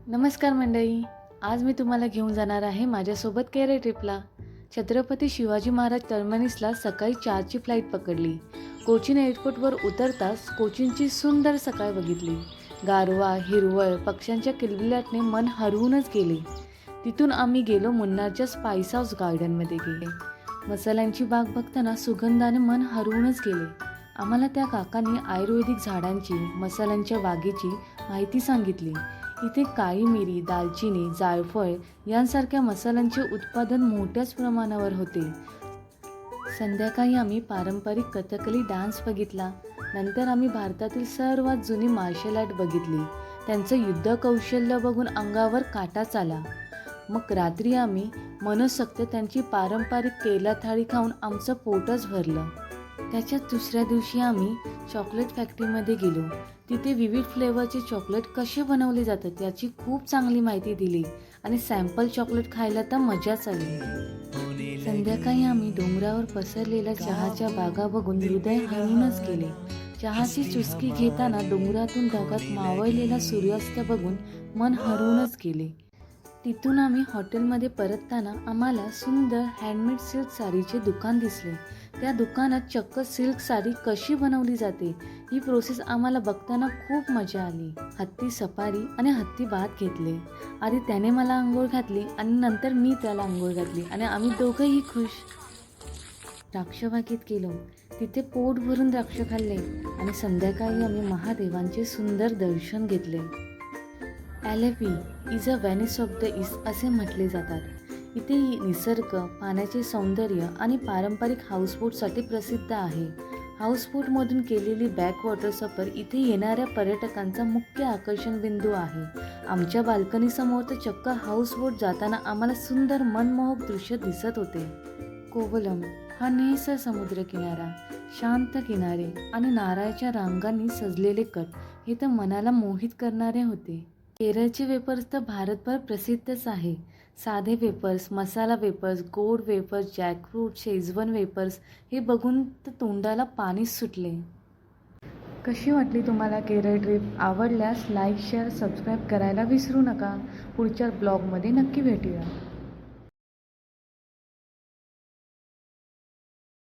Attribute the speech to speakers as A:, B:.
A: नमस्कार मंडळी. आज मी तुम्हाला घेऊन जाणार आहे माझ्यासोबत केरळ ट्रिपला. छत्रपती शिवाजी महाराज टर्मिनसला सकाळी 4ची फ्लाईट पकडली. कोचीन एअरपोर्टवर उतरताच कोचीनची सुंदर सकाळ बघितली. गारवा, हिरवळ, पक्ष्यांच्या किलबिलाटने मन हरवूनच गेले. तिथून आम्ही गेलो मुन्नारच्या स्पाइस हाऊस गार्डनमध्ये गेले. मसाल्यांची बाग बघताना सुगंधाने मन हरवूनच गेले. आम्हाला त्या काकांनी आयुर्वेदिक झाडांची, मसाल्यांच्या बागेची माहिती सांगितली. इथे काळी मिरी, दालचिनी, जायफळ यांसारख्या मसाल्यांचे उत्पादन मोठ्याच प्रमाणावर होते. संध्याकाळी आम्ही पारंपरिक कथकली डान्स बघितला. नंतर आम्ही भारतातील सर्वात जुनी मार्शल आर्ट बघितली. त्यांचं युद्ध कौशल्य बघून अंगावर काटाच आला. मग रात्री आम्ही मनसोक्त त्यांची पारंपरिक केला थाळी खाऊन आमचं पोटच भरलं. त्याच्याच दुसऱ्या दिवशी आम्ही चॉकलेट फॅक्टरीमध्ये गेलो. तिथे विविध फ्लेवरचे चॉकलेट कसे बनवले जातात याची खूप चांगली माहिती दिली आणि सॅम्पल चॉकलेट खायला तर मजाच आली. संध्याकाळी आम्ही डोंगरावर पसरलेल्या चहाच्या बागा बघून हृदय हरवूनच गेले. चहाची चुस्की घेताना डोंगरातून ढगात मावळलेला सूर्यास्त बघून मन हरवूनच गेले. तिथून आम्ही हॉटेलमध्ये परतताना आम्हाला सुंदर हँडमेड सिल्क साडीचे दुकान दिसले. त्या दुकानात चक्क सिल्क साडी कशी बनवली जाते ही प्रोसेस आम्हाला बघताना खूप मजा आली. हत्ती सफारी आणि हत्ती बाथ घेतले. आधी त्याने मला आंघोळ घातली आणि नंतर मी त्याला आंघोळ घातली आणि आम्ही दोघंही खुश. द्राक्षबागेत गेलो. तिथे पोट भरून द्राक्ष खाल्ले आणि संध्याकाळी आम्ही महादेवांचे सुंदर दर्शन घेतले. Alleppey is a Venice of the East असे म्हटले जातात. इथे निसर्ग, पाण्याचे सौंदर्य आणि पारंपरिक हाऊसबोटसाठी प्रसिद्ध आहे. हाऊसबोटमधून केलेली बॅकवॉटर सफर इथे येणाऱ्या पर्यटकांचा मुख्य आकर्षण बिंदू आहे. आमच्या बाल्कनीसमोर तर चक्क हाऊसबोट जाताना आम्हाला सुंदर मनमोहक दृश्य दिसत होते. कोवलम हा निसर समुद्रकिनारा, शांत किनारे आणि नारळाच्या रांगांनी सजलेले कट हे तर मनाला मोहित करणारे होते. केरळचे वेपर्स तर भारतभर प्रसिद्धच आहे. साधे वेपर्स, मसाला वेपर्स, गोड वेपर्स, जॅकफ्रूट, शेजवान वेपर्स हे बघून तर तोंडाला पाणीच सुटले. कशी वाटली तुम्हाला केरळ ट्रिप? आवडल्यास लाईक, शेअर, सबस्क्राईब करायला विसरू नका. पुढच्या ब्लॉगमध्ये नक्की भेटूया.